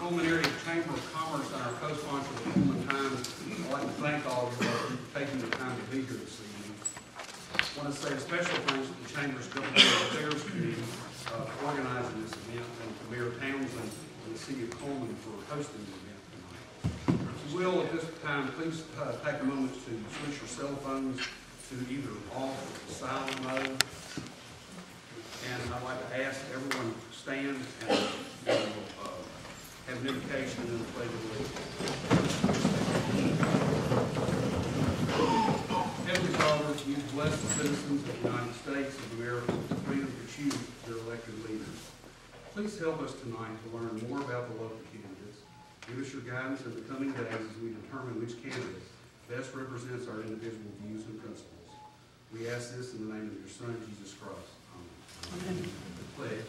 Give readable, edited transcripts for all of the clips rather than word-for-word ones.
Coleman Area Chamber of Commerce and our co-sponsor, the Coleman Times, I'd like to thank all of you for taking the time to be here this evening. I want to say a special thanks to the Chamber's Government Affairs Committee for organizing this event, and to Mayor Townsend and the City of Coleman for hosting the event tonight. If you will, at this time, please take a moment to switch your cell phones to either off or silent mode. And I'd like to ask everyone to stand and have an invocation in the pledge of allegiance. Heavenly Father, you bless the citizens of the United States of America with freedom to choose their elected leaders. Please help us tonight to learn more about the local candidates. Give us your guidance in the coming days as we determine which candidate best represents our individual views and principles. We ask this in the name of your Son, Jesus Christ. Amen. The pledge.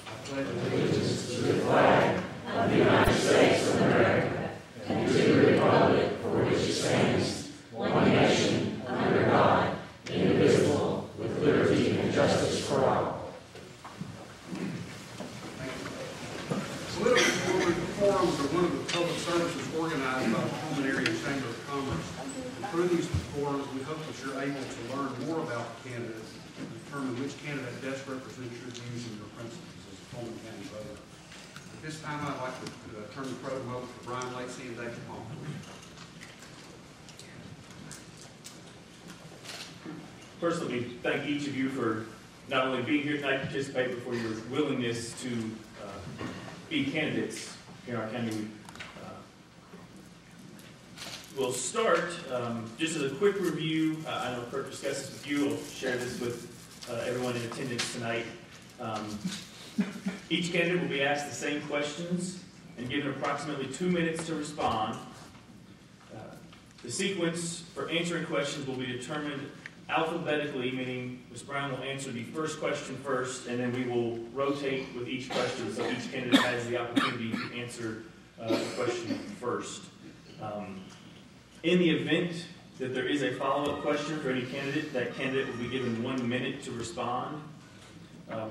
I pledge allegiance to the flag of the United States of America and to the republic for which it stands, one nation, under God, indivisible, with liberty and justice for all. Political forums are one of the public services organized by the Coleman Area Chamber of Commerce. And through these forums, we hope that you're able to learn more about the candidates and determine which candidate best represents your views and your principles as a Coleman County voter. At this time, I'd like to turn the program over to Brian Lacey and David Palmer. First, let me thank each of you for not only being here tonight to participate, but for your willingness to be candidates in our county. We'll start, just as a quick review. I know Kirk discussed this with you. I'll share this with everyone in attendance tonight. Each candidate will be asked the same questions and given approximately 2 minutes to respond. The sequence for answering questions will be determined alphabetically, meaning Ms. Brown will answer the first question first, and then we will rotate with each question, so each candidate has the opportunity to answer the question first. In the event that there is a follow-up question for any candidate, that candidate will be given 1 minute to respond.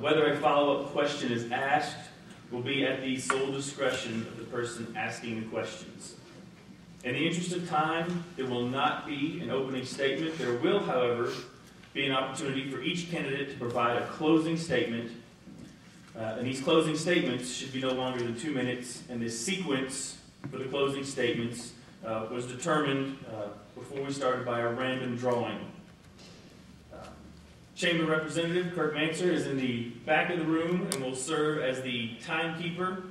Whether a follow-up question is asked will be at the sole discretion of the person asking the questions. In the interest of time, there will not be an opening statement. There will, however, be an opportunity for each candidate to provide a closing statement. And these closing statements should be no longer than 2 minutes, and this sequence for the closing statements was determined before we started by a random drawing. Chamber Representative Kirk Manser is in the back of the room and will serve as the timekeeper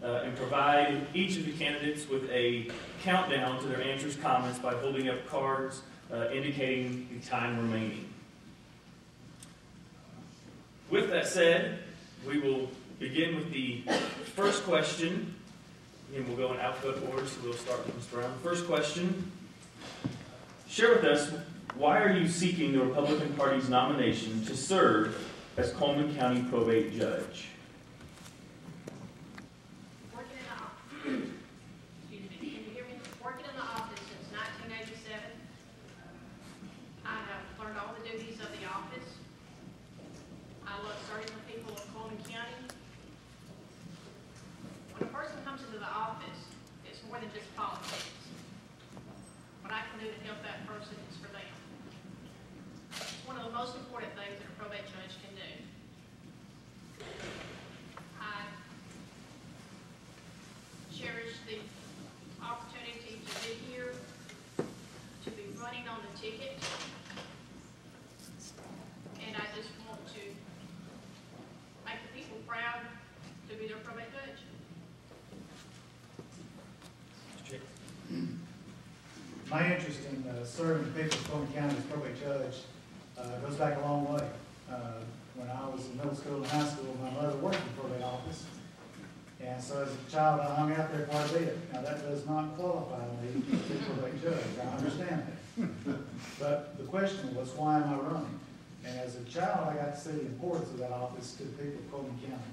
and provide each of the candidates with a countdown to their answers, comments by holding up cards indicating the time remaining. With that said, we will begin with the first question. And we'll go in alphabetical order, so we'll start with Ms. Brown. First question. Share with us, why are you seeking the Republican Party's nomination to serve as Coleman County Probate Judge? My interest in serving the people of Coleman County as probate judge goes back a long way. When I was in middle school and high school, my mother worked in the probate office. And so as a child, I hung out there quite a bit. Now, that does not qualify me to be a probate judge. I understand that. But the question was, why am I running? And as a child, I got to see the importance of that office to the people of Coleman County.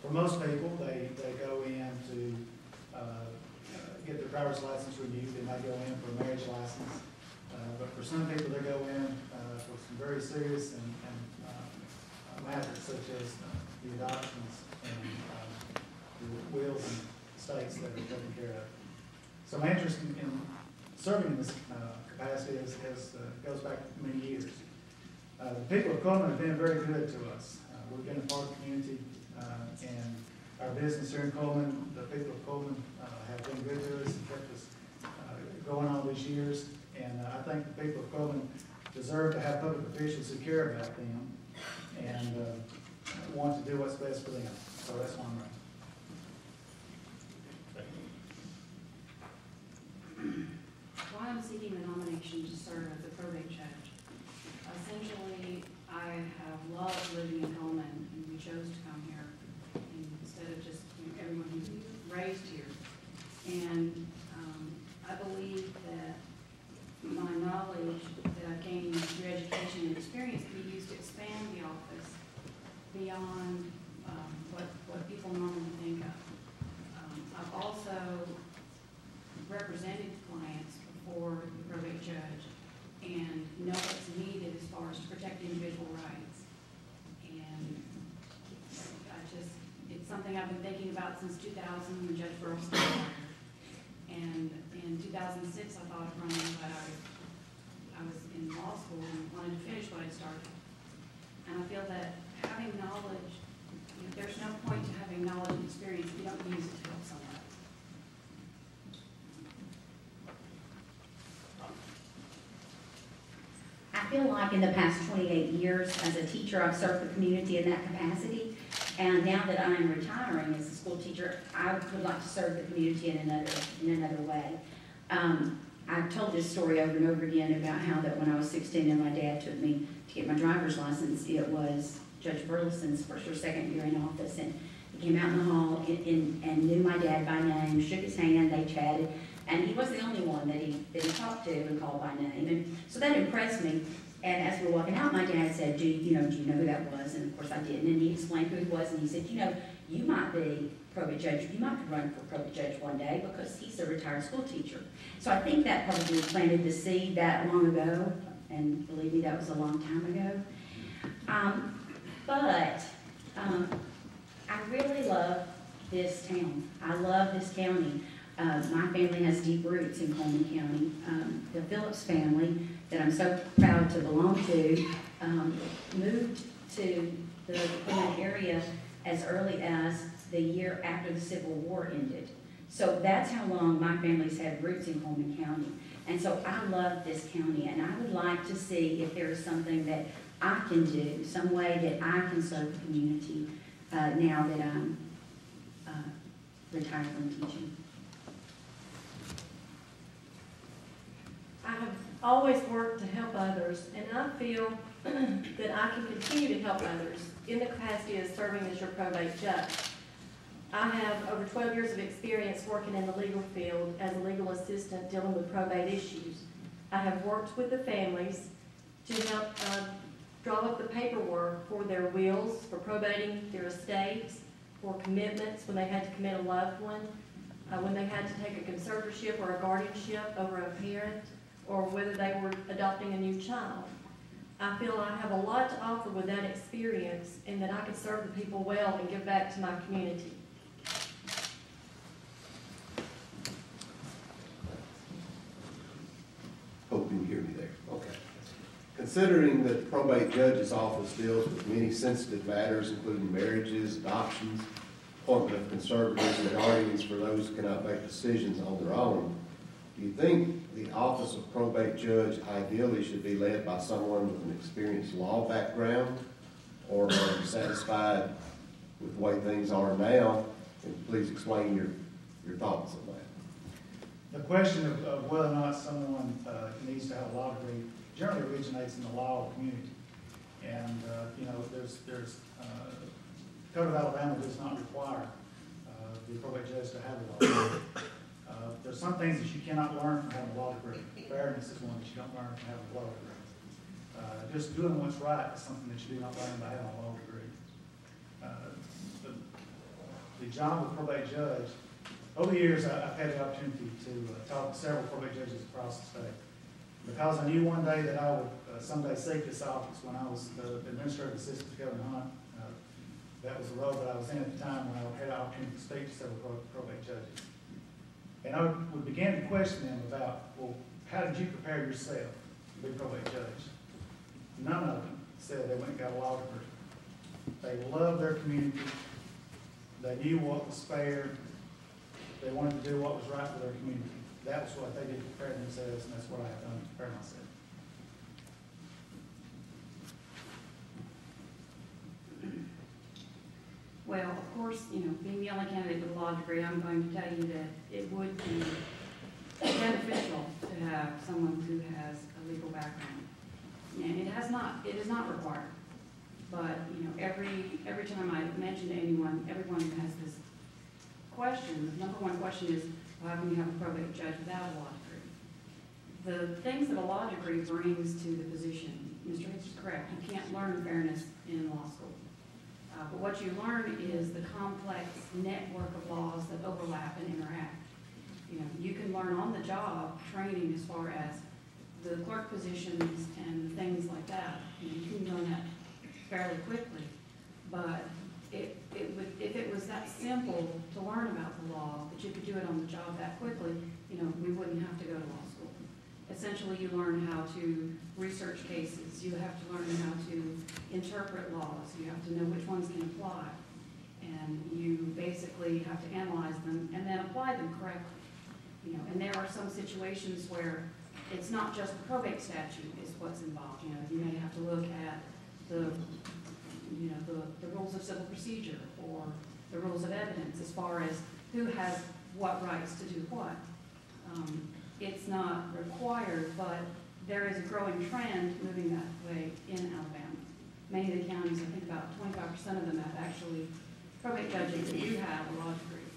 For most people, they go in to get their driver's license renewed. They might go in for a marriage license. But for some people, they go in for some very serious and matters such as the adoptions and the wills and states that are taken care of. So my interest in serving in this capacity goes back many years. The people of Coleman have been very good to us. We've been a part of the community, and our business here in Coleman, the people of Coleman have been good to us and kept us going all these years. And I think the people of Coleman deserve to have public officials who care about them and want to do what's best for them. So that's why I'm running. Why I'm seeking the nomination to serve as a probate judge. Essentially, I have loved living in Coleman, and we chose to come here instead of just everyone who's raised here. And I believe that my knowledge that I've gained through education and experience can be used to expand the office beyond what people normally think of. I've also represented clients before the probate judge and know what's needed as far as to protect individual rights. And it's something I've been thinking about since 2000 when Judge Burleson retired. And in 2006, I thought of running, but I was in law school and wanted to finish what I started. And I feel that having knowledge, there's no point to having knowledge and experience if you don't use it to help someone. I feel like in the past 28 years as a teacher, I've served the community in that capacity. And now that I am retiring as a school teacher, I would like to serve the community in another way. I've told this story over and over again about how that when I was 16 and my dad took me to get my driver's license, it was Judge Burleson's first or second year in office. And he came out in the hall and knew my dad by name, shook his hand, they chatted. And he was the only one that he talked to and called by name. And so that impressed me. And as we were walking out, my dad said, do you know who that was? And of course I didn't. And he explained who he was. And he said, you might be probate judge. You might run for probate judge one day because he's a retired school teacher. So I think that probably planted the seed that long ago. And believe me, that was a long time ago. But I really love this town. I love this county. My family has deep roots in Coleman County. The Phillips family, that I'm so proud to belong to, moved to the Coleman area as early as the year after the Civil War ended. So that's how long my family's had roots in Coleman County. And so I love this county, and I would like to see if there is something that I can do, some way that I can serve the community now that I'm retired from teaching. I have always worked to help others, and I feel that I can continue to help others in the capacity of serving as your probate judge. I have over 12 years of experience working in the legal field as a legal assistant dealing with probate issues. I have worked with the families to help draw up the paperwork for their wills, for probating their estates, for commitments when they had to commit a loved one, when they had to take a conservatorship or a guardianship over a parent, or whether they were adopting a new child. I feel I have a lot to offer with that experience and that I can serve the people well and give back to my community. Hope you hear me there. Okay. Considering that the probate judge's office deals with many sensitive matters, including marriages, adoptions, appointment of conservators and guardians for those who cannot make decisions on their own, do you think the office of probate judge ideally should be led by someone with an experienced law background, or are you satisfied with the way things are now? And please explain your thoughts on that. The question of whether or not someone needs to have a law degree generally originates in the law community. And, there's Code of Alabama does not require the probate judge to have a law degree. There's some things that you cannot learn from having a law degree. Fairness is one that you don't learn from having a law degree. Just doing what's right is something that you do not learn by having a law degree. The job of probate judge, over the years I've had the opportunity to talk to several probate judges across the state. Because I knew one day that I would someday seek this office when I was the administrative assistant to Governor Hunt. That was the role that I was in at the time when I had the opportunity to speak to several probate judges. And I would begin to question them about, well, how did you prepare yourself to be probate judge? None of them said they went and got a law degree. They loved their community. They knew what was fair. They wanted to do what was right for their community. That was what they did to prepare themselves, and that's what I have done to prepare myself. Well, of course, being the only candidate with a law degree, I'm going to tell you that it would be beneficial to have someone who has a legal background. And it is not required. But, every time I mention to anyone, everyone who has this question, the number one question is, well, how can you have a probate judge without a law degree? The things that a law degree brings to the position, Mr. Hicks is correct, you can't learn fairness in law school. But what you learn is the complex network of laws that overlap and interact. You can learn on the job training as far as the clerk positions and things like that. You can learn that fairly quickly. But if it was that simple to learn about the law, that you could do it on the job that quickly, we wouldn't have to go to law school. Essentially, you learn how to research cases. You have to learn how to interpret laws. You have to know which ones can apply. And you basically have to analyze them and then apply them correctly. And there are some situations where it's not just the probate statute is what's involved. You may have to look at the rules of civil procedure or the rules of evidence as far as who has what rights to do what. It's not required, but there is a growing trend moving that way in Alabama. Many of the counties, I think about 25% of them have actually probate judges that do have a law degree.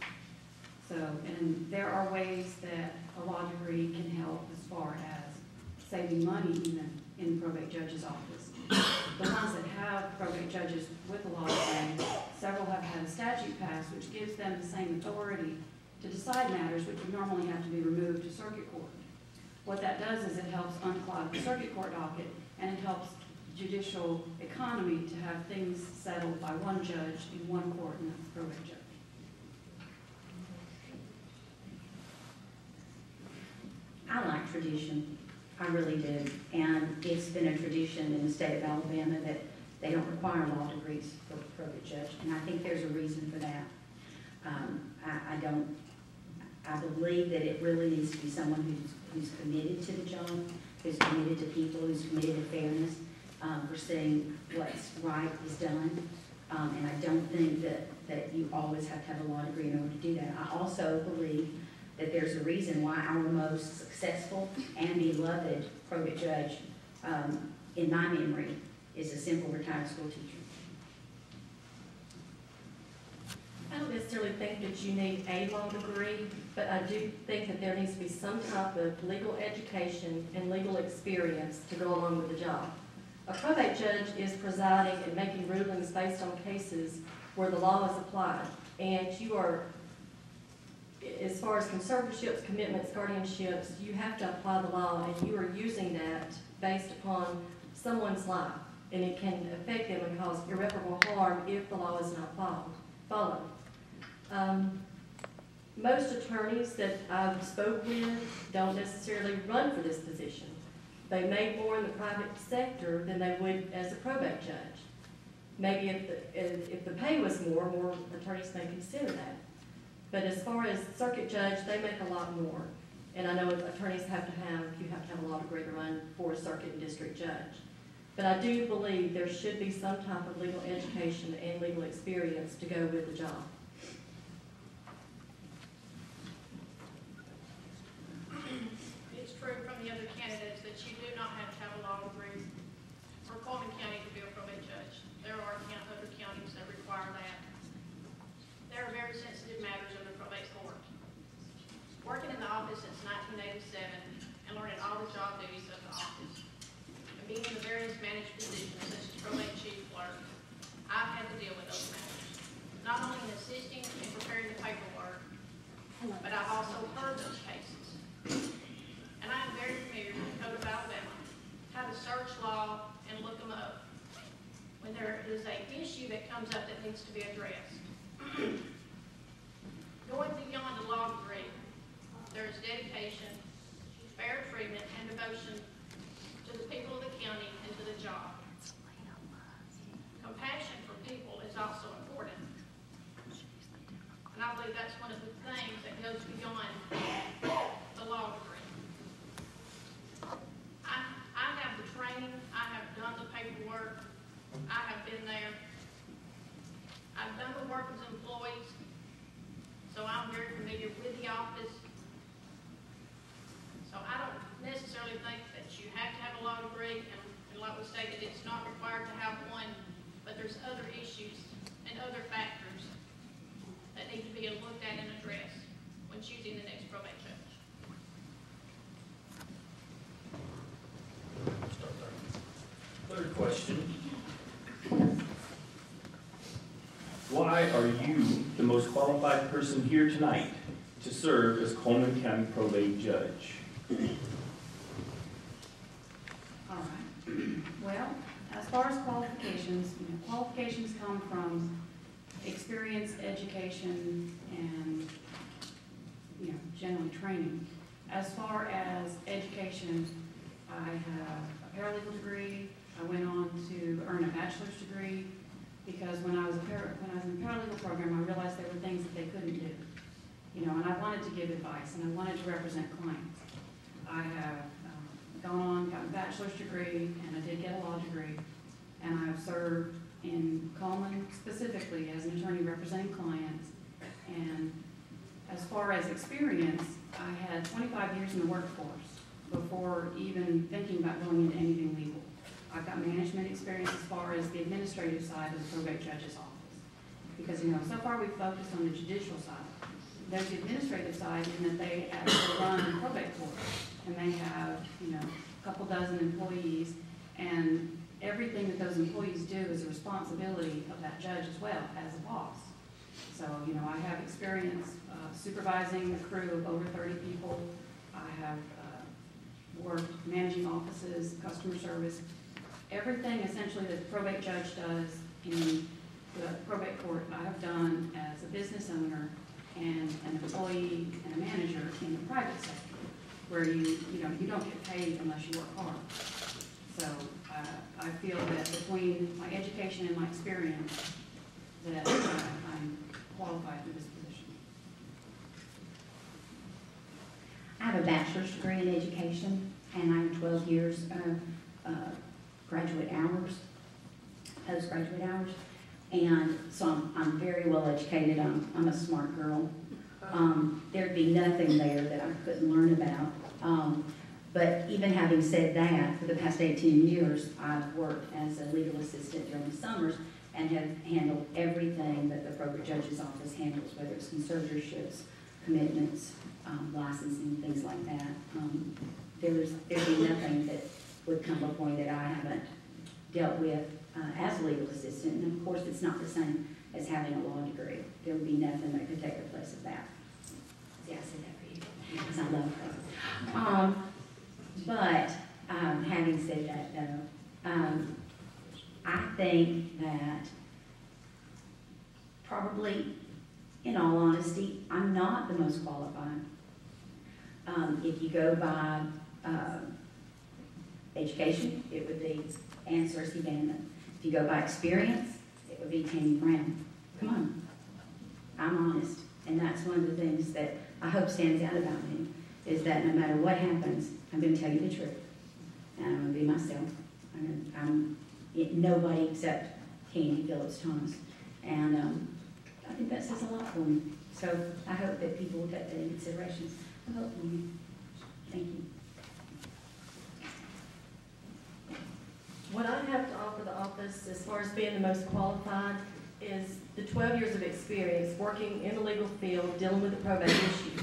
So, and there are ways that a law degree can help as far as saving money even in the probate judge's office. The ones that have probate judges with a law degree, several have had a statute passed which gives them the same authority to decide matters which would normally have to be removed to circuit court. What that does is it helps unclog the circuit court docket, and it helps judicial economy to have things settled by one judge in one court, and that's the probate judge. I like tradition. I really do. And it's been a tradition in the state of Alabama that they don't require law degrees for a probate judge, and I think there's a reason for that. I believe that it really needs to be someone who's committed to the job, who's committed to people, who's committed to fairness, for saying what's right is done. And I don't think that you always have to have a law degree in order to do that. I also believe that there's a reason why our most successful and beloved probate judge, in my memory, is a simple retired school teacher. I don't necessarily think that you need a law degree, but I do think that there needs to be some type of legal education and legal experience to go along with the job. A probate judge is presiding and making rulings based on cases where the law is applied, and you are, as far as conservatorships, commitments, guardianships, you have to apply the law, and you are using that based upon someone's life, and it can affect them and cause irreparable harm if the law is not followed. Most attorneys that I've spoke with don't necessarily run for this position. They make more in the private sector than they would as a probate judge. Maybe if the pay was more attorneys may consider that. But as far as circuit judge, they make a lot more. And I know attorneys you have to have a law degree to run for a circuit and district judge. But I do believe there should be some type of legal education and legal experience to go with the job. It's true from the other candidates that you do not have to have a law degree for Coleman County to be a probate judge. There are other counties that require that. There are very sensitive matters in the probate court. Working in the office since 1987 and learning all the job duties of the office, and being in the various managed positions such as probate chief clerk, I've had to deal with those matters. Not only in assisting and preparing the paperwork, but I've also heard those cases. And I am very familiar with the Code of Alabama, how to search law and look them up when there is an issue that comes up that needs to be addressed. Going beyond a law degree one of the things that goes beyond the law degree. I have the training, I have done the paperwork, I have been there. I've done the work with employees, so I'm very familiar with the office. So I don't necessarily think that you have to have a law degree, and like we stated, it's not required to have one, but there's other issues and other factors that need to be looked at and addressed when choosing the next probate judge. Third question. Why are you the most qualified person here tonight to serve as Coleman County Probate Judge? All right. Well, as far as qualifications, qualifications come from experience, education, and, generally training. As far as education, I have a paralegal degree. I went on to earn a bachelor's degree because when I was in the paralegal program, I realized there were things that they couldn't do. And I wanted to give advice, and I wanted to represent clients. I have gone on, got a bachelor's degree, and I did get a law degree, and I have served in Coleman specifically as an attorney representing clients. And as far as experience, I had 25 years in the workforce before even thinking about going into anything legal. I've got management experience as far as the administrative side of the probate judge's office. Because, so far we've focused on the judicial side. There's the administrative side in that they actually run the probate court. And they have, a couple dozen employees, and everything that those employees do is a responsibility of that judge as well as a boss. So, I have experience supervising a crew of over 30 people. I have worked managing offices, customer service, everything essentially that the probate judge does in the probate court, I have done as a business owner and an employee and a manager in the private sector, where you don't get paid unless you work hard. So I feel that between my education and my experience, that I'm qualified for this position. I have a bachelor's degree in education, and I have 12 years of graduate hours, postgraduate hours. And so I'm very well educated. I'm a smart girl. There'd be nothing there that I couldn't learn about. But even having said that, for the past 18 years, I've worked as a legal assistant during the summers and have handled everything that the probate judge's office handles, whether it's conservatorships, commitments, licensing, things like that. There'd be nothing that would come before me that I haven't dealt with as a legal assistant. And of course, it's not the same as having a law degree. There would be nothing that could take the place of that. See, I said that for you because I love her. But having said that, though, I think that probably, in all honesty, I'm not the most qualified. If you go by education, it would be Ann Cersei Bannon. If you go by experience, it would be Tammy Brown. Come on. I'm honest. And that's one of the things that I hope stands out about me, is that no matter what happens, I'm going to tell you the truth. And I'm going to be myself. I'm nobody except Candy Phillips Thomas. And I think that says a lot for me. So I hope that people will take that into consideration. I hope for me. Thank you. What I have to offer the office as far as being the most qualified is the 12 years of experience working in the legal field, dealing with the probate issues.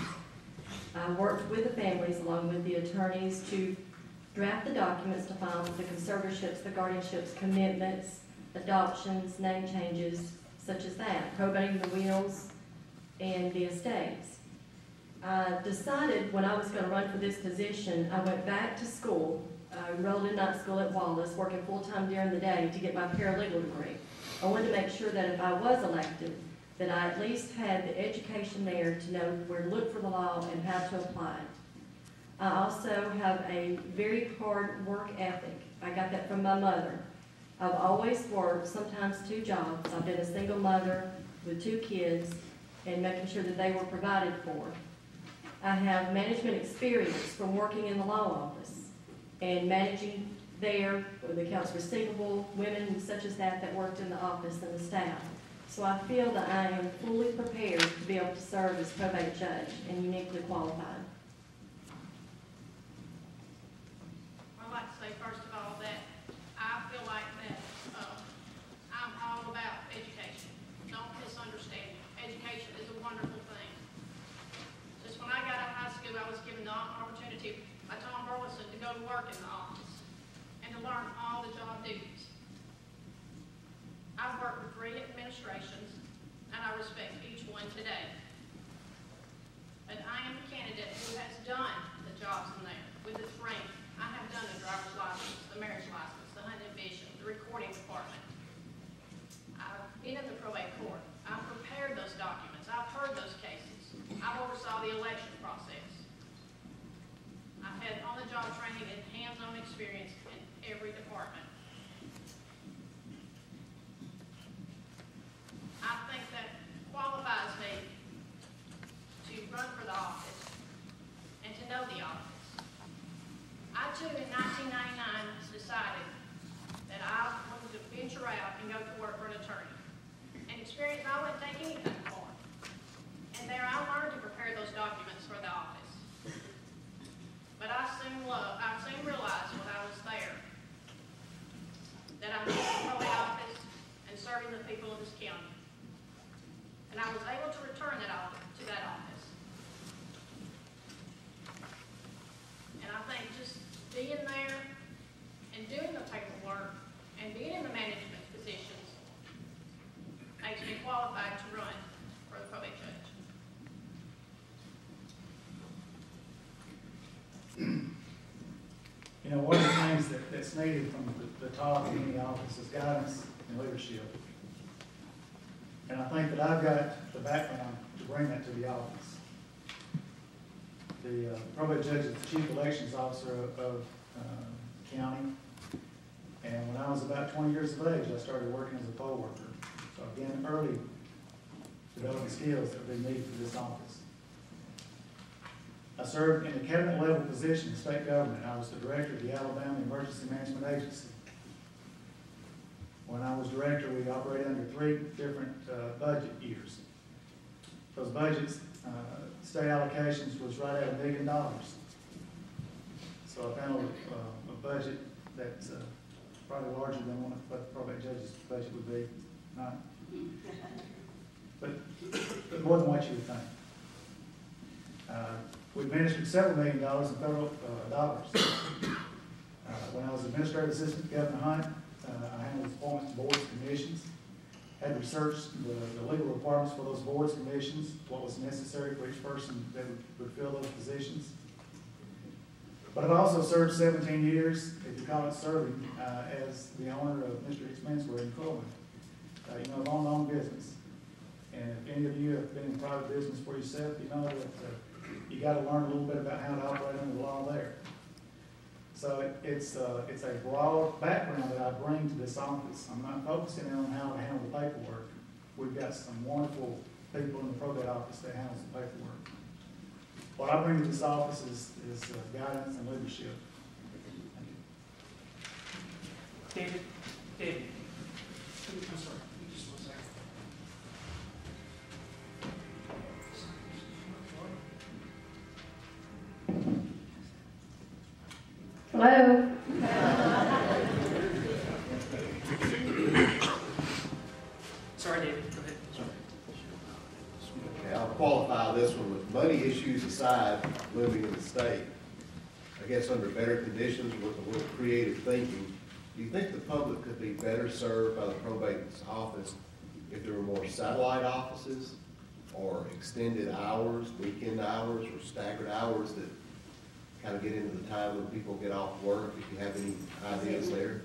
I worked with the families along with the attorneys to draft the documents to file the conservatorships, the guardianships, commitments, adoptions, name changes, such as that, probating the wills and the estates. I decided when I was going to run for this position, I went back to school. I enrolled in night school at Wallace, working full-time during the day to get my paralegal degree. I wanted to make sure that if I was elected, that I at least had the education there to know where to look for the law and how to apply it. I also have a very hard work ethic. I got that from my mother. I've always worked, sometimes 2 jobs. I've been a single mother with 2 kids, and making sure that they were provided for. I have management experience from working in the law office and managing there with accounts receivable, women such as that worked in the office and the staff. So I feel that I am fully prepared to be able to serve as probate judge and uniquely qualified. I'd like to say first of all that I feel like that I'm all about education. Don't misunderstand me. Education is a wonderful thing. Just when I got out of high school, I was given the opportunity by Tom Burleson to go to work in the office and to learn all the job duties. I've worked with 3 administrations, and I respect each one today. But I am a candidate who has done the jobs in there with the training. I have done the driver's license, the marriage license, the hunting and fishing, the recording department. I've been in the probate court. I've prepared those documents. I've heard those cases. I've oversaw the election process. I've had on-the-job training and hands-on experience in every department. I think that qualifies me to run for the office and to know the office. I too, in 1999, decided that I wanted to venture out and go to work for an attorney. An experience I wouldn't take anything for. And there I learned to prepare those documents for the office. But I soon realized when I was there that I was in the probate office and serving the people of this county. And I was able to return to that office. And I think just being there and doing the paperwork and being in the management positions makes me qualified to run for the probate judge. You know, one of the things that's needed from the top of any office is guidance and leadership. And I think that I've got the background to bring that to the office. The probate judge is the chief elections officer of the county. And when I was about 20 years of age, I started working as a poll worker. So I began early developing skills that would be needed for this office. I served in a cabinet level position in state government. I was the director of the Alabama Emergency Management Agency. When I was director, we operated under 3 different budget years. Those budgets, state allocations was right at $1 million. So I found a budget that's probably larger than what the probate judge's budget would be, not, but more than what you would think. We administered several $1 million in federal dollars. When I was administrative assistant to Governor Hunt, I handled appointments to boards and commissions, had to research the legal requirements for those boards, commissions, what was necessary for each person that would fill those positions. But I've also served 17 years, if you call it serving, as the owner of Mr. Expensware in Coleman. You know, I've owned my own business. And if any of you have been in private business for yourself, you know that you got to learn a little bit about how to operate under the law there. So it's a broad background that I bring to this office. I'm not focusing on how to handle the paperwork. We've got some wonderful people in the probate office that handles the paperwork. What I bring to this office is guidance and leadership. Thank you. David, I'm sorry, just 1 second. Hello? Sorry, David, go ahead. Okay, I'll qualify this one with money issues aside, living in the state. I guess under better conditions with a little creative thinking, do you think the public could be better served by the probate's office if there were more satellite offices or extended hours, weekend hours, or staggered hours that kind of get into the time when people get off work? If you have any ideas there,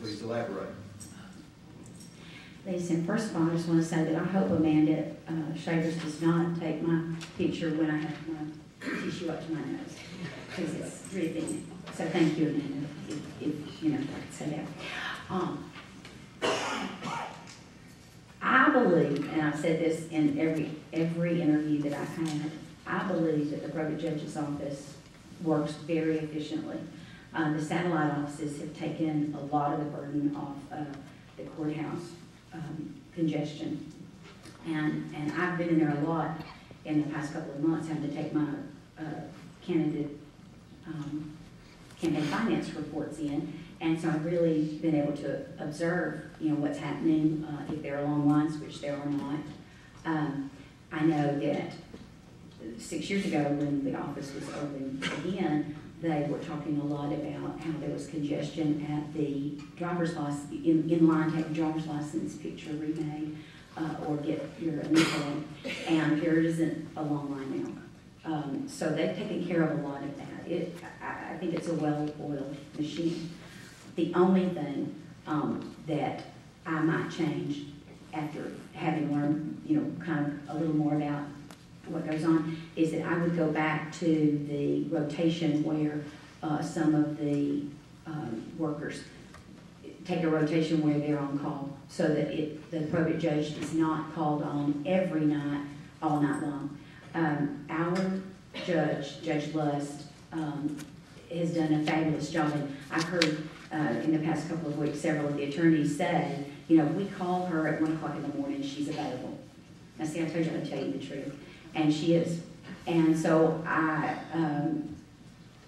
please elaborate. Listen, first of all, I just want to say that I hope Amanda Shavers does not take my picture when I have my tissue up to my nose, because it's dripping. So thank you, Amanda, if you know, if I could say that. I believe, and I've said this in every interview that I've had, I believe that the probate judge's office works very efficiently. The satellite offices have taken a lot of the burden off the courthouse congestion. And I've been in there a lot in the past couple of months, having to take my candidate campaign finance reports in. And so I've really been able to observe, what's happening, if there are long lines, which there are not. I know that 6 years ago, when the office was open again, they were talking a lot about how there was congestion at the driver's license, in line to have a driver's license picture remade, or get your initial, and there isn't a long line now. So they've taken care of a lot of that. I think it's a well-oiled machine. The only thing that I might change after having learned, kind of a little more about what goes on, is that I would go back to the rotation where some of the workers take a rotation where they're on call, so that the probate judge is not called on every night, all night long. Our judge, Judge Lust, has done a fabulous job, and I've heard in the past couple of weeks several of the attorneys say, we call her at 1 o'clock in the morning, she's available. Now see, I told you I'd tell you the truth, and she is. And so I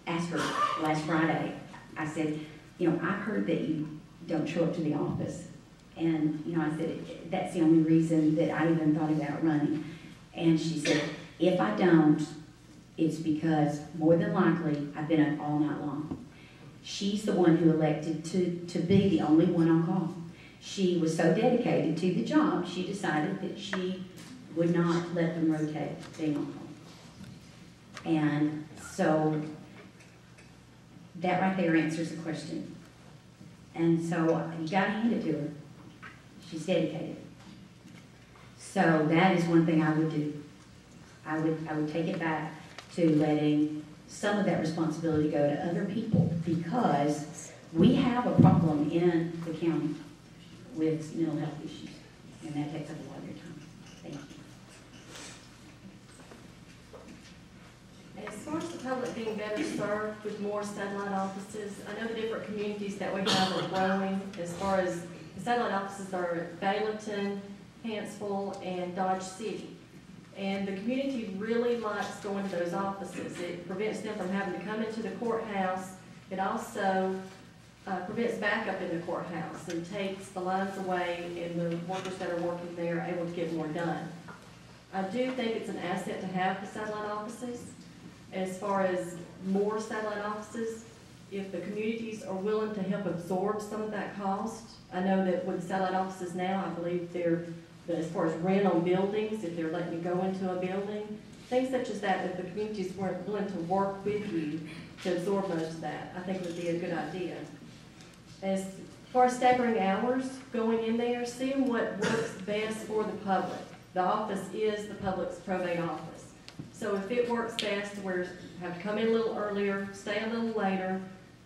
asked her last Friday, I said, I've heard that you don't show up to the office. And, I said, that's the only reason that I even thought about running. And she said, if I don't, it's because more than likely I've been up all night long. She's the one who elected to be the only one on call. She was so dedicated to the job, she decided that she would not let them rotate being on call. And so that right there answers the question. And so you gotta hand it to her. She's dedicated. So that is one thing I would do. I would take it back to letting some of that responsibility go to other people, because we have a problem in the county with mental health issues, and that takes up a lot of your time. Thank you. As far as the public being better served with more satellite offices, I know the different communities that we have are growing. As far as the satellite offices are at Bayleton, Hanceville, and Dodge City. And the community really likes going to those offices. It prevents them from having to come into the courthouse. It also prevents backup in the courthouse and takes the lines away, and the workers that are working there are able to get more done. I do think it's an asset to have the satellite offices. As far as more satellite offices, if the communities are willing to help absorb some of that cost, I know that with the satellite offices now, I believe they're, as far as rent on buildings, if they're letting you go into a building, things such as that, if the communities weren't willing to work with you to absorb most of that, I think it would be a good idea. As far as staggering hours, going in there, seeing what works best for the public. The office is the public's probate office. So if it works best where you have to come in a little earlier, stay a little later,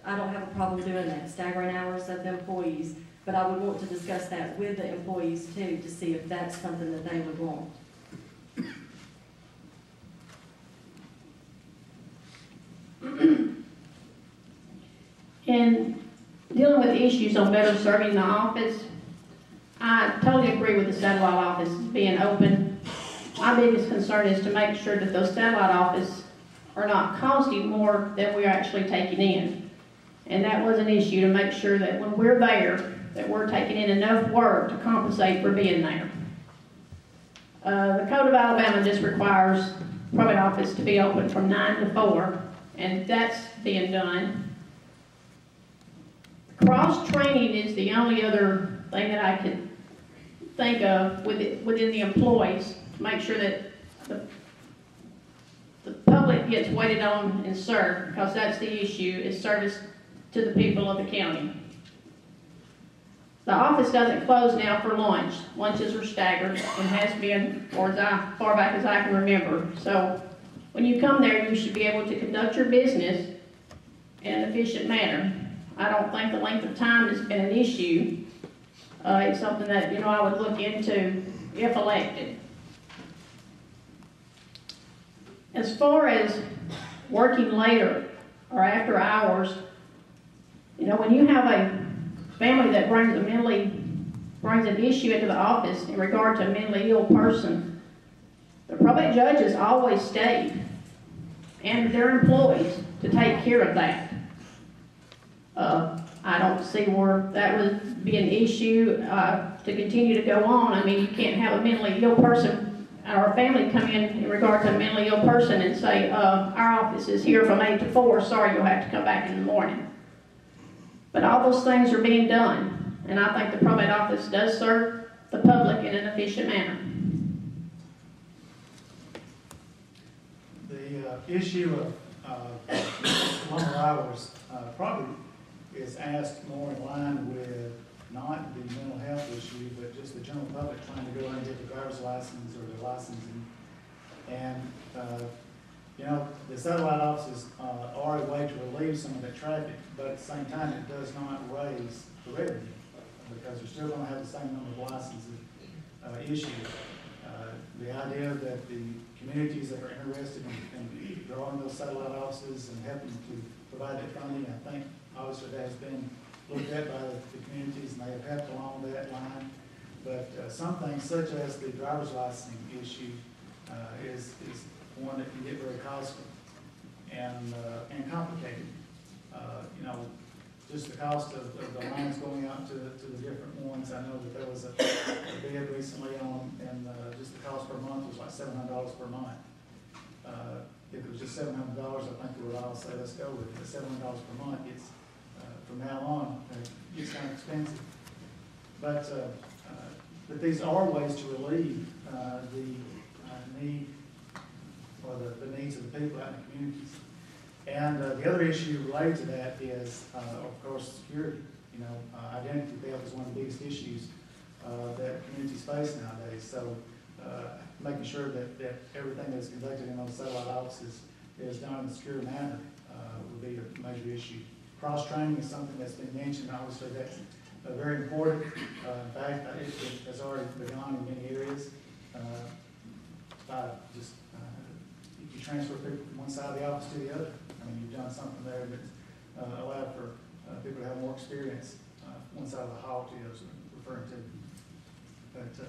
I don't have a problem doing that, staggering hours of the employees. But I would want to discuss that with the employees too, to see if that's something that they would want. And dealing with issues on better serving the office, I totally agree with the satellite office being open. My biggest concern is to make sure that those satellite offices are not costing more than we're actually taking in. And that was an issue, to make sure that when we're there, that we're taking in enough work to compensate for being there. The Code of Alabama just requires probate office to be open from 9 to 4, and that's being done. Cross-training is the only other thing that I could think of within the employees, to make sure that the public gets waited on and served, because that's the issue, is service to the people of the county. The office doesn't close now for lunch. Lunches are staggered and has been for as far back as I can remember. So when you come there, you should be able to conduct your business in an efficient manner. I don't think the length of time has been an issue. It's something that, I would look into if elected. As far as working later or after hours, you know, when you have a family that brings an issue into the office in regard to a mentally ill person, the probate judges always stay, and they're employed to take care of that. I don't see where that would be an issue to continue to go on. I mean, you can't have a mentally ill person or a family come in regard to a mentally ill person and say, our office is here from 8 to 4, sorry, you'll have to come back in the morning. But all those things are being done, and I think the probate office does serve the public in an efficient manner. The issue of longer hours probably is asked more in line with not the mental health issue, but just the general public trying to go and get the driver's license or their licensing. And, you know, the satellite offices are a way to relieve some of that traffic, but at the same time, it does not raise the revenue because you're still going to have the same number of licenses issued. The idea that the communities that are interested in drawing those satellite offices and helping to provide that funding, I think obviously that has been looked at by the communities and they have helped along that line. But some things such as the driver's licensing issue is one that can get very costly and complicated. You know, just the cost of the lines going out to the different ones. I know that there was a bid recently on, and just the cost per month was like $700 per month. If it was just $700, I think we would all say, let's go with it. But $700 per month, it's from now on, it's kind of expensive. But these are ways to relieve the need or the needs of the people out in the communities. And the other issue related to that is, of course, security. You know, identity theft is one of the biggest issues that communities face nowadays. So making sure that everything that is conducted in those satellite offices is done in a secure manner would be a major issue. Cross-training is something that's been mentioned. Obviously, that's very important. In fact, it has already begun in many areas. If you transfer people from one side of the office to the other, I mean, you've done something there that's allowed for people to have more experience one side of the hall to the other, referring to. But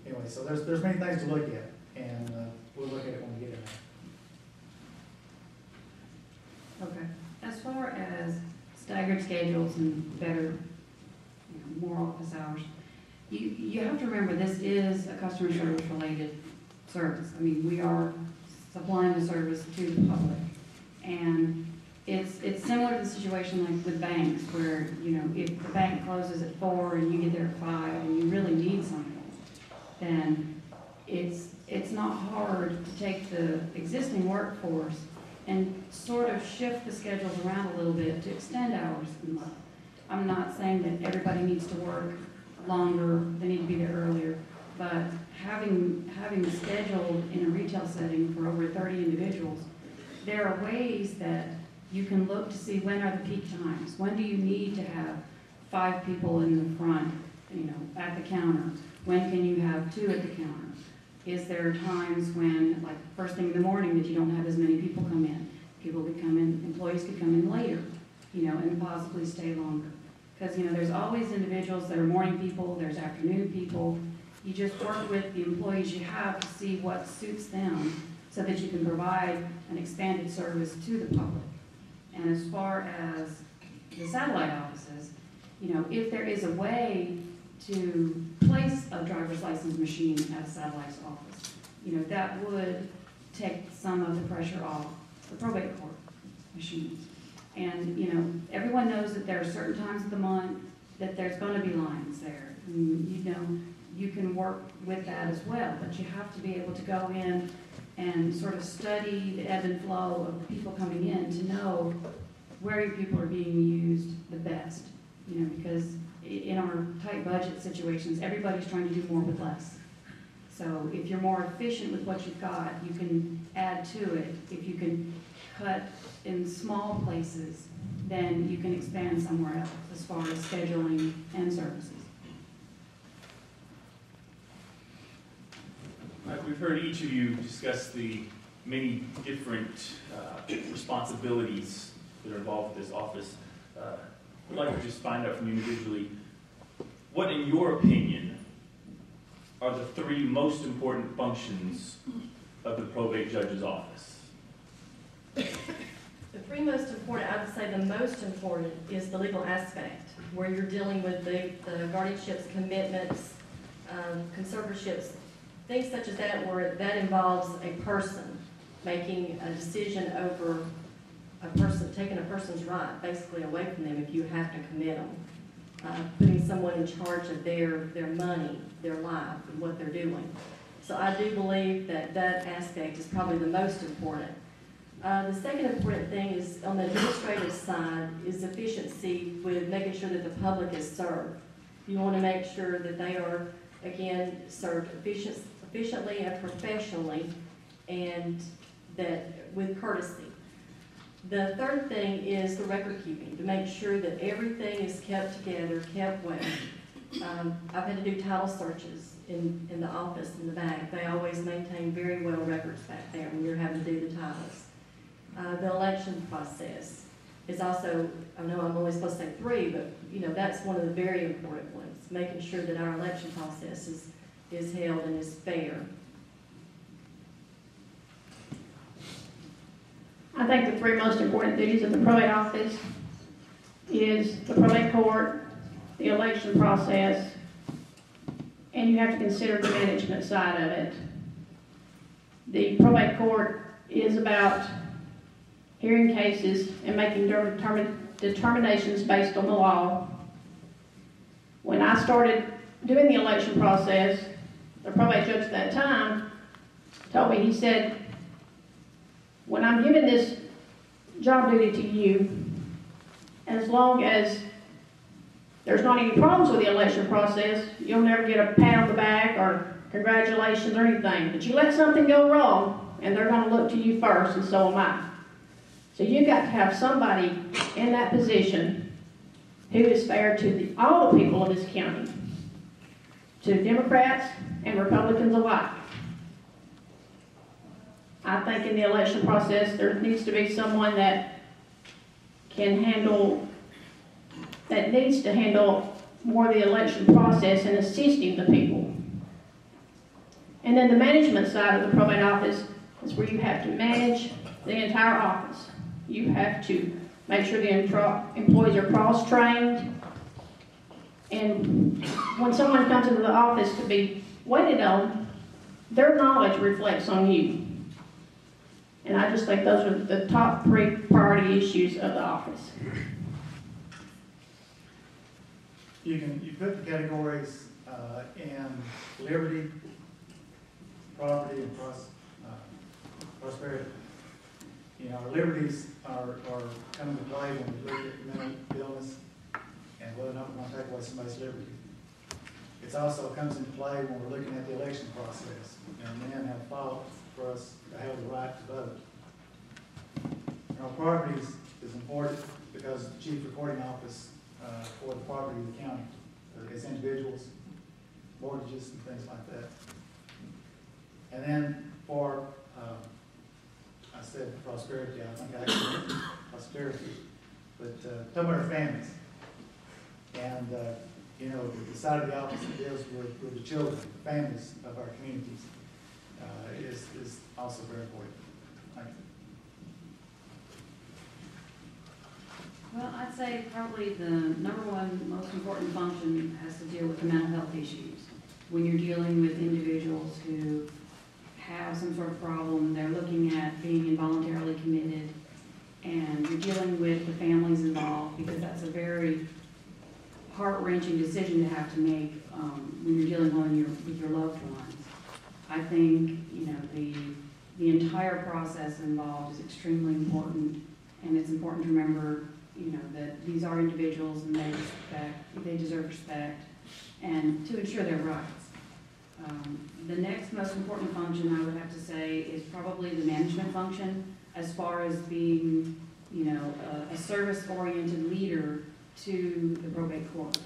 anyway, so there's many things to look at, and we'll look at it when we get in there. Okay. As far as staggered schedules and better, more office hours, you have to remember this is a customer service related service. I mean, we are supplying the service to the public, and it's similar to the situation like with banks where, you know, if the bank closes at 4 and you get there at 5 and you really need something, then it's not hard to take the existing workforce and sort of shift the schedules around a little bit to extend hours. I'm not saying that everybody needs to work longer, they need to be there earlier, but having scheduled in a retail setting for over 30 individuals, there are ways that you can look to see when are the peak times. When do you need to have 5 people in the front, you know, at the counter? When can you have 2 at the counter? Is there times when, like first thing in the morning, that you don't have as many people come in? People could come in, employees could come in later, you know, and possibly stay longer. Because, you know, there's always individuals that are morning people, there's afternoon people. You just work with the employees you have to see what suits them so that you can provide an expanded service to the public. And as far as the satellite offices, you know, if there is a way to place a driver's license machine at a satellite's office, you know, that would take some of the pressure off the probate court machines. And, you know, everyone knows that there are certain times of the month that there's going to be lines there. And, you know, you can work with that as well, but you have to be able to go in and sort of study the ebb and flow of the people coming in to know where your people are being used the best, you know, because in our tight budget situations, everybody's trying to do more with less. So if you're more efficient with what you've got, you can add to it. If you can cut in small places, then you can expand somewhere else as far as scheduling and services. We've heard each of you discuss the many different responsibilities that are involved with this office. I'd like to just find out from you individually, what in your opinion are the three most important functions of the probate judge's office? The three most important, I would say the most important is the legal aspect, where you're dealing with the guardianships, commitments, conservatorships, things such as that, where that involves a person making a decision over a person, taking a person's right basically away from them if you have to commit them. Putting someone in charge of their money, their life, and what they're doing. So I do believe that that aspect is probably the most important. The second important thing is on the administrative side is efficiency with making sure that the public is served. You want to make sure that they are, again, served efficiently and professionally, and that with courtesy. The third thing is the record keeping, to make sure that everything is kept together, kept well. I've had to do title searches in the office in the back. They always maintain very well records back there when you're having to do the titles. The election process is also, I know I'm only supposed to say three, but that's one of the very important ones, making sure that our election process is held and is fair. I think the three most important duties of the probate office is the probate court, the election process, and you have to consider the management side of it. The probate court is about hearing cases and making determinations based on the law. When I started doing the election process, the probate judge at that time told me, he said, when I'm giving this job duty to you, as long as there's not any problems with the election process, you'll never get a pat on the back or congratulations or anything. But you let something go wrong, and they're going to look to you first, and so am I. So you've got to have somebody in that position who is fair to all the people of this county, to Democrats and Republicans alike. I think in the election process, there needs to be someone that needs to handle more of the election process and assisting the people. And then the management side of the probate office is where you have to manage the entire office. You have to make sure the employees are cross-trained. And when someone comes into the office to be waited on, their knowledge reflects on you. And I just think those are the top three priority issues of the office. You put the categories in liberty, property, and prosperity. Our liberties are coming to play when we look at mental illness and whether or not we're going to take away somebody's liberty. It also comes into play when we're looking at the election process. Men have fought for us to have the right to vote. Our properties is important because the chief recording office for the property of the county, as individuals, mortgages and things like that. And then for, I said prosperity, I think I actually prosperity, but talking about our families. And the side of the office that deals with the children, the families of our communities, is also very important. Thank you. Well, I'd say probably the number one most important function has to deal with the mental health issues. When you're dealing with individuals who have some sort of problem, they're looking at being involuntarily committed, and you're dealing with the families involved, because that's a very heart-wrenching decision to have to make when you're dealing with your loved ones. I think, the entire process involved is extremely important, and it's important to remember, that these are individuals and they deserve respect, and to ensure their rights. The next most important function I would have to say is probably the management function, as far as being, a service-oriented leader to the probate court.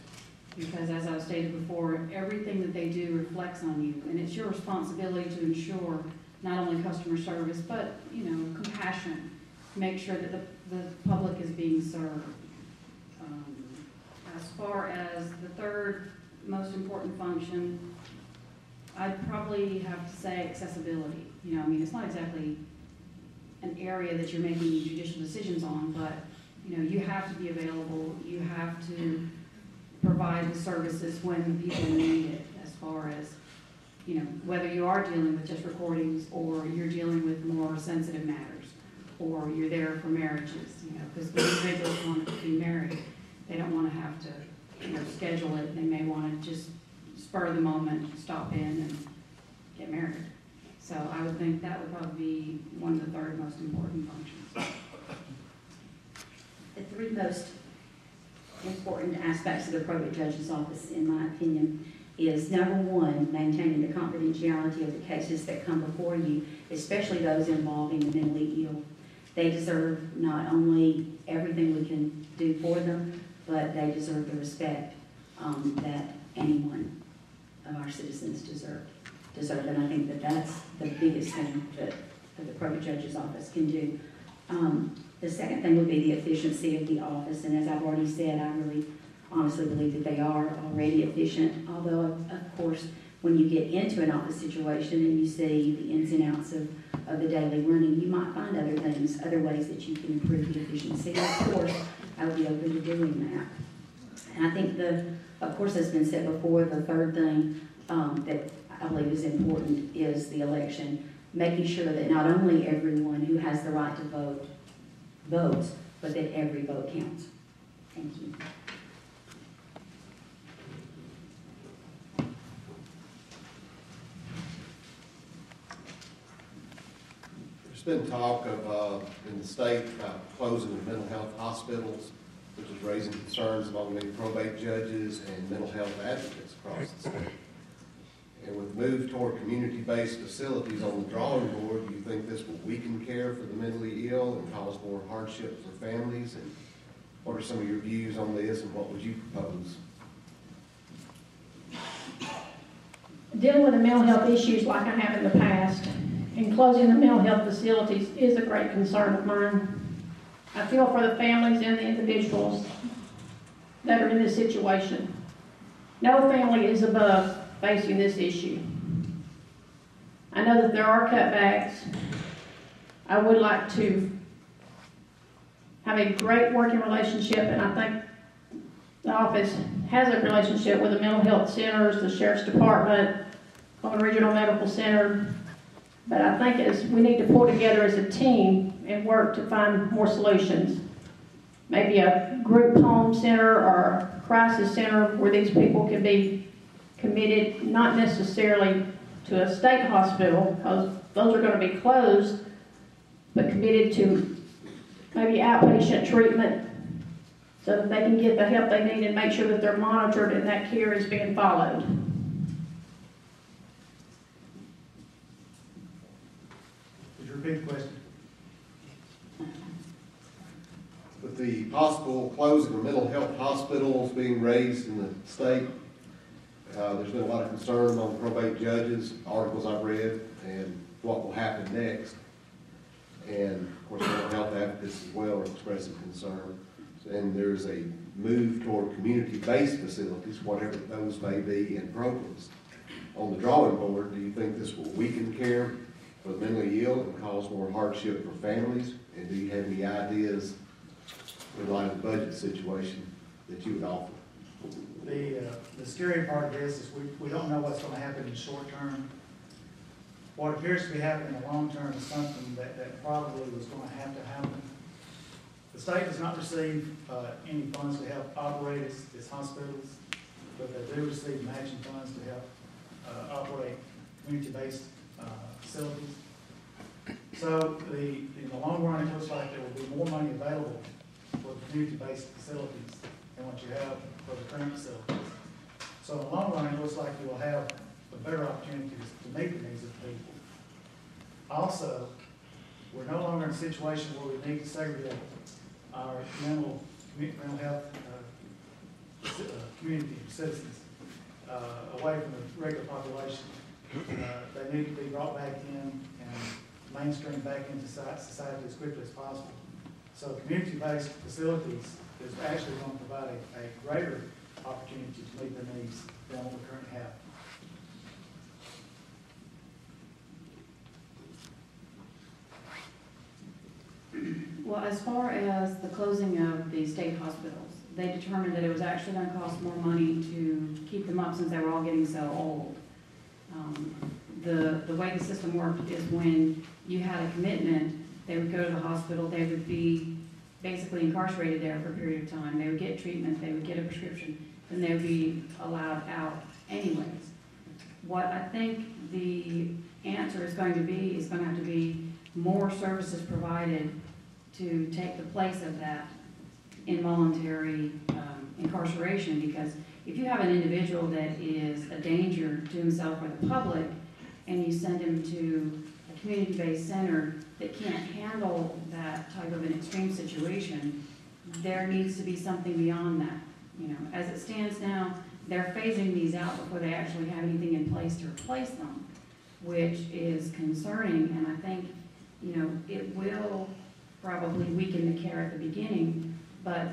Because as I've stated before, everything that they do reflects on you, and it's your responsibility to ensure not only customer service, but, you know, compassion, make sure that the public is being served. As far as the third most important function, I'd probably have to say accessibility. You know, I mean, it's not exactly an area that you're making judicial decisions on, but, you know, you have to be available, you have to provide the services when people need it, as far as, you know, whether you are dealing with just recordings, or you're dealing with more sensitive matters, or you're there for marriages, you know, because the individuals want to be married. They don't want to have to, you know, schedule it. They may want to just spur of the moment, stop in and get married. So I would think that would probably be one of the third most important functions. The three most important aspects of the probate judge's office, in my opinion, is number one, maintaining the confidentiality of the cases that come before you, especially those involving the mentally ill. They deserve not only everything we can do for them, but they deserve the respect that anyone of our citizens deserve. And I think that that's the biggest thing that the probate judge's office can do. The second thing would be the efficiency of the office, and as I've already said, I really honestly believe that they are already efficient, although, of course, when you get into an office situation and you see the ins and outs of the daily running, you might find other things, other ways that you can improve the efficiency. And of course, I would be open to doing that. And I think of course, as has been said before, the third thing that I believe is important is the election, making sure that not only everyone who has the right to vote votes, but that every vote counts. Thank you. There's been talk of, in the state, about closing of mental health hospitals, which is raising concerns among many probate judges and mental health advocates across the state. And with the move toward community-based facilities on the drawing board, do you think this will weaken care for the mentally ill and cause more hardship for families? And what are some of your views on this, and what would you propose? Dealing with the mental health issues like I have in the past, and closing the mental health facilities is a great concern of mine. I feel for the families and the individuals that are in this situation. No family is above facing this issue. I know that there are cutbacks. I would like to have a great working relationship, and I think the office has a relationship with the mental health centers, the Sheriff's Department, Coleman Regional Medical Center. But I think we need to pull together as a team and work to find more solutions. Maybe a group home center or a crisis center where these people can be committed, not necessarily to a state hospital, because those are going to be closed, but committed to maybe outpatient treatment so that they can get the help they need and make sure that they're monitored and that care is being followed. Could you repeat the question? With the possible closing of mental health hospitals being raised in the state, there's been a lot of concern among probate judges, articles I've read, and what will happen next. And of course, mental health advocates as well are expressing concern. And there's a move toward community-based facilities, whatever those may be, in programs. On the drawing board, do you think this will weaken care for the mentally ill and cause more hardship for families? And do you have any ideas in light of the budget situation that you would offer? The scary part of this is we don't know what's going to happen in the short term. What appears to be happening in the long term is something that probably was going to happen. The state does not receive any funds to help operate its hospitals, but they do receive matching funds to help operate community-based facilities. So in the long run, it looks like there will be more money available for the community-based facilities than what you have for the current facilities. So in the long run, it looks like you will have a better opportunity to meet the needs of the people. Also, we're no longer in a situation where we need to segregate our mental health community citizens, away from the regular population. They need to be brought back in and mainstreamed back into society as quickly as possible. So community-based facilities is actually going to provide a greater opportunity to meet their needs than what we currently have. Well, as far as the closing of the state hospitals, they determined that it was actually gonna cost more money to keep them up since they were all getting so old. The way the system worked is when you had a commitment, they would go to the hospital, they would be basically incarcerated there for a period of time. They would get treatment, they would get a prescription, and they would be allowed out anyways. What I think the answer is going to be, is going to have to be more services provided to take the place of that involuntary incarceration, because if you have an individual that is a danger to himself or the public, and you send him to a community-based center that can't handle that type of an extreme situation, there needs to be something beyond that. You know, as it stands now, they're phasing these out before they actually have anything in place to replace them, which is concerning, and I think, you know, it will probably weaken the care at the beginning, but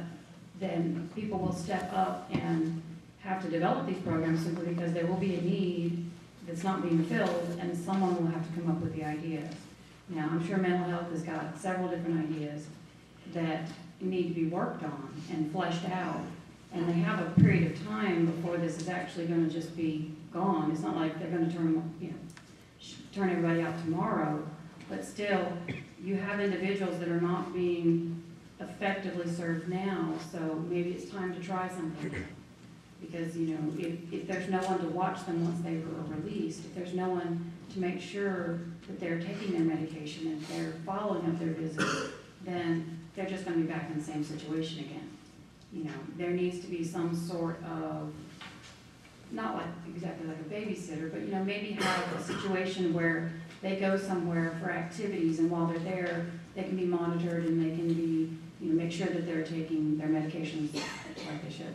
then people will step up and have to develop these programs simply because there will be a need that's not being filled, and someone will have to come up with the ideas. Now, I'm sure mental health has got several different ideas that need to be worked on and fleshed out, and they have a period of time before this is actually going to just be gone. It's not like they're going to turn everybody out tomorrow, but still, you have individuals that are not being effectively served now, so maybe it's time to try something. Because, you know, if there's no one to watch them once they were released, if there's no one to make sure that they're taking their medication and they're following up their visits, then they're just going to be back in the same situation again. You know, there needs to be some sort of, not like exactly like a babysitter, but, you know, maybe have a situation where they go somewhere for activities, and while they're there, they can be monitored and they can be, you know, make sure that they're taking their medications like they should.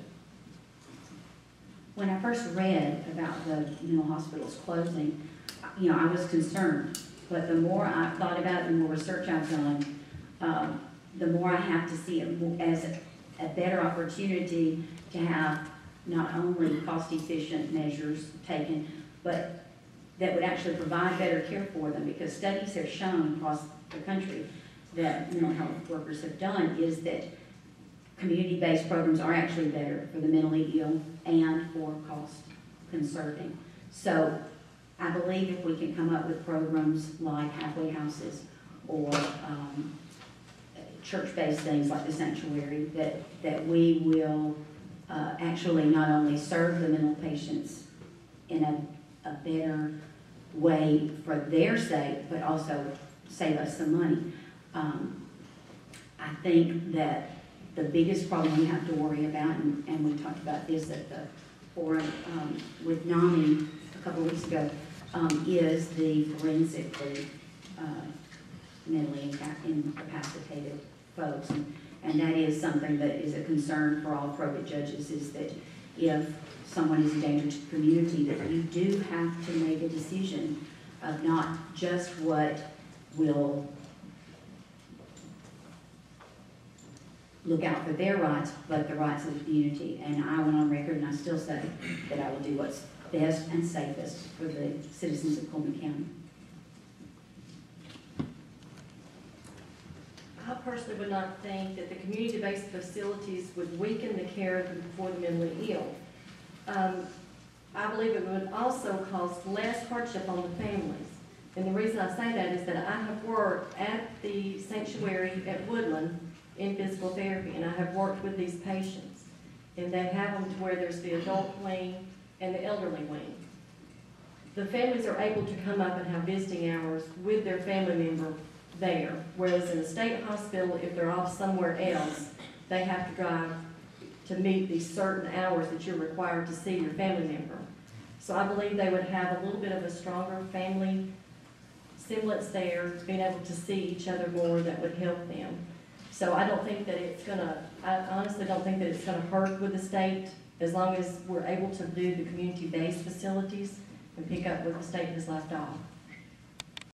When I first read about the mental hospitals closing, you know, I was concerned. But the more I've thought about it, the more research I've done, the more I have to see it as a better opportunity to have not only cost-efficient measures taken, but that would actually provide better care for them. Because studies have shown across the country that mental health workers have done is that community-based programs are actually better for the mentally ill and for cost conserving. So I believe if we can come up with programs like halfway houses or church-based things like the sanctuary, that we will actually not only serve the mental patients in a better way for their sake, but also save us some money. I think that the biggest problem we have to worry about, and we talked about this at the forum with NAMI a couple of weeks ago, is the forensically mentally incapacitated folks. And that is something that is a concern for all probate judges, is that if someone is a danger to the community, that you do have to make a decision of not just what will look out for their rights, but the rights of the community. And I went on record, and I still say that I will do what's best and safest for the citizens of Coleman County. I personally would not think that the community-based facilities would weaken the care for the mentally ill. I believe it would also cause less hardship on the families. And the reason I say that is that I have worked at the sanctuary at Woodland in physical therapy, and I have worked with these patients. And they have them to where there's the adult wing and the elderly wing. The families are able to come up and have visiting hours with their family member there, whereas in a state hospital, if they're off somewhere else, they have to drive to meet these certain hours that you're required to see your family member. So I believe they would have a little bit of a stronger family semblance there, being able to see each other more, that would help them. So I don't think that it's gonna, I honestly don't think that it's gonna hurt with the state, as long as we're able to do the community-based facilities and pick up what the state has left off.